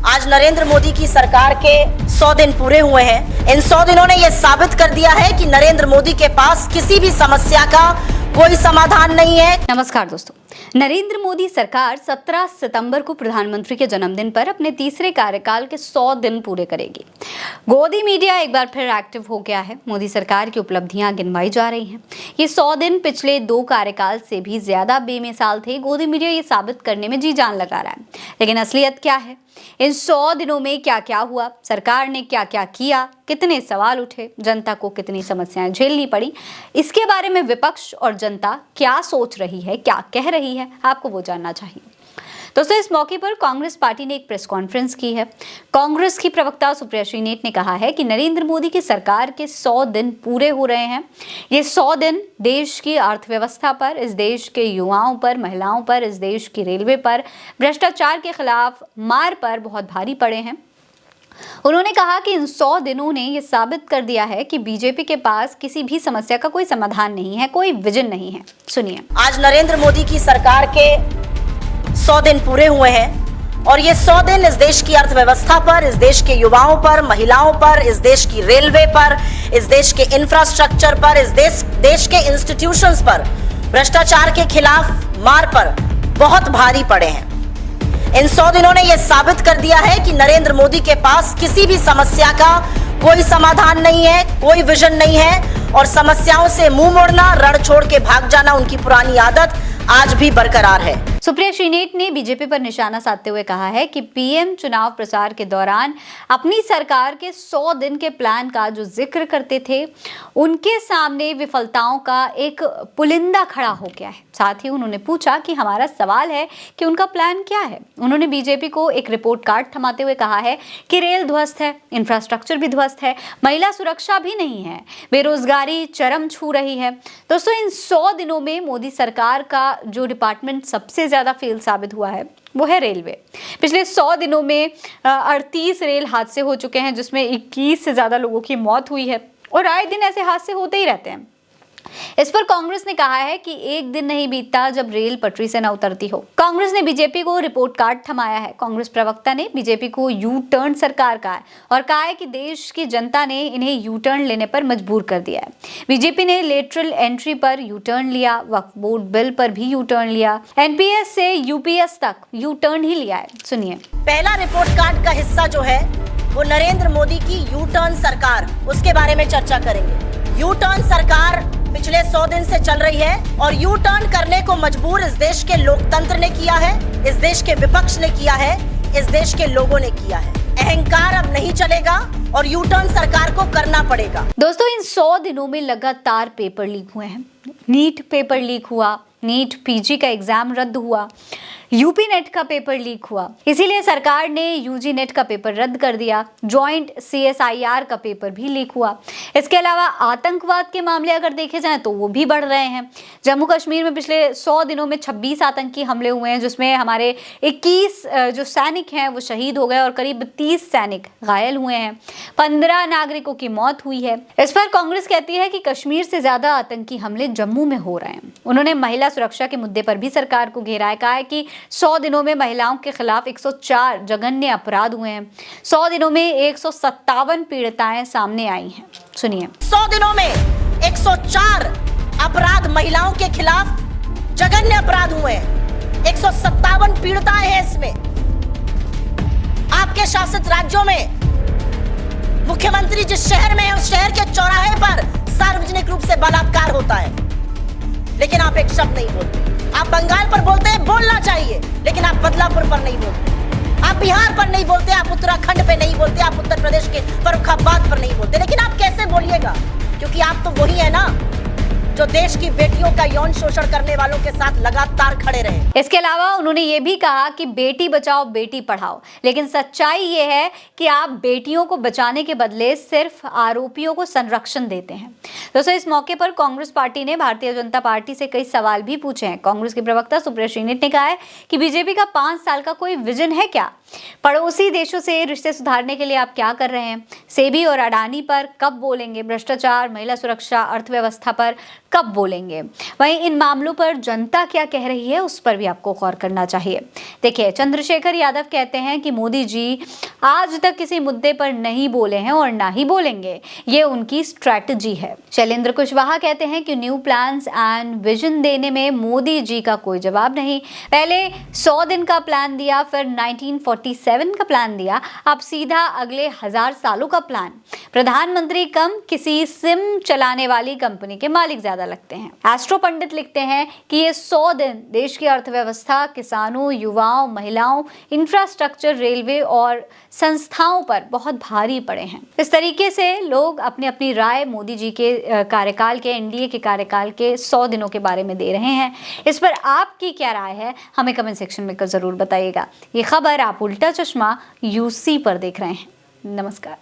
आज नरेंद्र मोदी की सरकार के 100 दिन पूरे हुए हैं। इन 100 दिनों ने यह साबित कर दिया है कि नरेंद्र मोदी के पास किसी भी समस्या का कोई समाधान नहीं है। नमस्कार दोस्तों, नरेंद्र मोदी सरकार 17 सितंबर को प्रधानमंत्री के जन्मदिन पर अपने तीसरे कार्यकाल के 100 दिन पूरे करेगी। गोदी मीडिया एक बार फिर एक्टिव हो गया है। मोदी सरकार की उपलब्धियां गिनवाई जा रही हैं। ये 100 दिन पिछले 2 कार्यकाल से भी ज्यादा बेमिसाल थे। गोदी मीडिया ये साबित करने में जी जान लगा रहा है। लेकिन असलियत क्या है? इन 100 दिनों में क्या क्या हुआ, सरकार ने क्या क्या किया, कितने सवाल उठे, जनता को कितनी समस्याएं झेलनी पड़ी, इसके बारे में विपक्ष और जनता क्या सोच रही है, क्या कह रही है, आपको वो जानना चाहिए। दोस्तों, इस मौके पर कांग्रेस पार्टी ने एक प्रेस कॉन्फ्रेंस की है। कांग्रेस की प्रवक्ता सुप्रिया श्रीनेत ने कहा है कि नरेंद्र मोदी की सरकार के 100 दिन पूरे हो रहे हैं। ये 100 दिन देश की अर्थव्यवस्था पर, इस देश के युवाओं पर, महिलाओं पर, इस देश की रेलवे पर, भ्रष्टाचार के खिलाफ मार पर बहुत भारी पड़े हैं। उन्होंने कहा कि इन 100 दिनों ने यह साबित कर दिया है कि बीजेपी के पास किसी भी समस्या का कोई समाधान नहीं है, कोई विजन नहीं है। सुनिए। आज नरेंद्र मोदी की सरकार के 100 दिन पूरे हुए हैं और ये 100 दिन इस देश की अर्थव्यवस्था पर, इस देश के युवाओं पर, महिलाओं पर, इस देश की रेलवे पर, इस देश के इंफ्रास्ट्रक्चर पर, इस देश के इंस्टीट्यूशंस पर, भ्रष्टाचार के खिलाफ मार पर बहुत भारी पड़े हैं। इन 100 दिनों ने यह साबित कर दिया है कि नरेंद्र मोदी के पास किसी भी समस्या का कोई समाधान नहीं है, कोई विजन नहीं है और समस्याओं से मुंह मोड़ना, रण छोड़ के भाग जाना उनकी पुरानी आदत आज भी बरकरार है। सुप्रिया श्रीनेत ने बीजेपी पर निशाना साधते हुए कहा है कि पीएम चुनाव प्रचार के दौरान अपनी सरकार के 100 दिन के प्लान का जो जिक्र करते थे, उनके सामने विफलताओं का एक पुलिंदा खड़ा हो गया है। साथ ही उन्होंने पूछा कि हमारा सवाल है कि उनका प्लान क्या है। उन्होंने बीजेपी को एक रिपोर्ट कार्ड थमाते हुए कहा है कि रेल ध्वस्त है, इंफ्रास्ट्रक्चर भी ध्वस्त है, महिला सुरक्षा भी नहीं है, बेरोजगारी चरम छू रही है। दोस्तों, इन 100 दिनों में मोदी सरकार का जो डिपार्टमेंट सबसे ज्यादा फेल साबित हुआ है वो है रेलवे। पिछले 100 दिनों में 38 रेल हादसे हो चुके हैं, जिसमें 21 से ज्यादा लोगों की मौत हुई है और आए दिन ऐसे हादसे होते ही रहते हैं। इस पर कांग्रेस ने कहा है कि एक दिन नहीं बीतता जब रेल पटरी से न उतरती हो। कांग्रेस ने बीजेपी को रिपोर्ट कार्ड थमाया है। कांग्रेस प्रवक्ता ने बीजेपी को यू टर्न सरकार कहा है और कहा है कि देश की जनता ने इन्हें यू टर्न लेने पर मजबूर कर दिया है। बीजेपी ने लेटरल एंट्री पर यू टर्न लिया, वक्फ बोर्ड बिल पर भी यू टर्न लिया, एनपीएस से यूपीएस तक यू टर्न ही लिया है। सुनिए। पहला रिपोर्ट कार्ड का हिस्सा जो है वो नरेंद्र मोदी की यू टर्न सरकार, उसके बारे में चर्चा करेंगे। यू टर्न सरकार पिछले 100 दिन से चल रही है और यू टर्न करने को मजबूर इस देश के लोकतंत्र ने किया है, इस देश के विपक्ष ने किया है, इस देश के लोगों ने किया है। अहंकार अब नहीं चलेगा और यू टर्न सरकार को करना पड़ेगा। दोस्तों, इन 100 दिनों में लगातार पेपर लीक हुए हैं। नीट पेपर लीक हुआ, नीट पीजी का एग्जाम रद्द हुआ, यूपी नेट का पेपर लीक हुआ, इसीलिए सरकार ने यूजी नेट का पेपर रद्द कर दिया। जॉइंट सीएसआईआर का पेपर भी लीक हुआ। इसके अलावा आतंकवाद के मामले अगर देखे जाएं तो वो भी बढ़ रहे हैं। जम्मू कश्मीर में पिछले 100 दिनों में 26 आतंकी हमले हुए हैं, जिसमें हमारे 21 जो सैनिक हैं वो शहीद हो गए और करीब 30 सैनिक घायल हुए हैं। 15 नागरिकों की मौत हुई है। इस पर कांग्रेस कहती है कि कश्मीर से ज्यादा आतंकी हमले जम्मू में हो रहे हैं। उन्होंने महिला सुरक्षा के मुद्दे पर भी सरकार को घेरा है। कहा है कि 100 दिनों में महिलाओं के खिलाफ 104 जघन्य अपराध हुए हैं। 100 दिनों में 157 पीड़िताएं सामने आई हैं। सुनिए। 100 दिनों में 104 अपराध महिलाओं के खिलाफ जघन्य अपराध हुए हैं। 157 पीड़िताएं हैं इसमें। आपके शासित राज्यों में मुख्यमंत्री जिस शहर में है उस शहर के चौराहे पर सार्वजनिक रूप से बलात्कार होता है, लेकिन आप एक शब्द नहीं बोलते। आप बंगाल पर बोलते हैं, बोलना चाहिए, लेकिन आप बदलापुर पर नहीं बोलते, आप बिहार पर नहीं बोलते, आप उत्तराखंड पे नहीं बोलते, आप उत्तर प्रदेश के फर्रुखाबाद पर नहीं बोलते। लेकिन आप कैसे बोलिएगा? क्योंकि आप तो वही है ना जो देश की बेटियों का यौन शोषण करने वालों के साथ लगातार खड़े रहे। इसके अलावा उन्होंने ये भी कहा कि बेटी बचाओ बेटी पढ़ाओ, लेकिन सच्चाई ये है कि आप बेटियों को बचाने के बदले सिर्फ आरोपियों को संरक्षण देते हैं। दोस्तों, इस मौके पर कांग्रेस पार्टी ने भारतीय जनता पार्टी से कई सवाल भी पूछे हैं। कांग्रेस के प्रवक्ता सुप्रिया श्रीनेत ने कहा है कि बीजेपी का 5 साल का कोई विजन है क्या? पड़ोसी देशों से रिश्ते सुधारने के लिए आप क्या कर रहे हैं? सेबी और अडानी पर कब बोलेंगे? भ्रष्टाचार, महिला सुरक्षा, अर्थव्यवस्था पर कब बोलेंगे। वहीं इन मामलों पर जनता क्या कह रही है उस पर भी आपको गौर करना चाहिए। देखिए, चंद्रशेखर यादव कहते हैं कि मोदी जी आज तक किसी मुद्दे पर नहीं बोले हैं और ना ही बोलेंगे, ये उनकी स्ट्रैटेजी है। शैलेंद्र कुशवाहा कहते हैं कि न्यू प्लान्स एंड विजन देने में मोदी जी का कोई जवाब नहीं। पहले 100 दिन का प्लान दिया, फिर 1947 का प्लान दिया, अब सीधा अगले 1000 सालों का प्लान। प्रधानमंत्री कम किसी सिम चलाने वाली कंपनी के मालिक ज्यादा लगते हैं। एस्ट्रो पंडित लिखते हैं कि ये 100 दिन देश की अर्थव्यवस्था, किसानों, युवाओं, महिलाओं, इंफ्रास्ट्रक्चर, रेलवे और संस्थाओं पर बहुत भारी पड़े हैं। इस तरीके से लोग अपनी अपनी राय मोदी जी के कार्यकाल के, एनडीए के कार्यकाल के 100 दिनों के बारे में दे रहे हैं। इस पर आपकी क्या राय है, हमें कमेंट सेक्शन में जरूर बताइएगा। ये खबर आप उल्टा चश्मा यूसी पर देख रहे हैं। नमस्कार।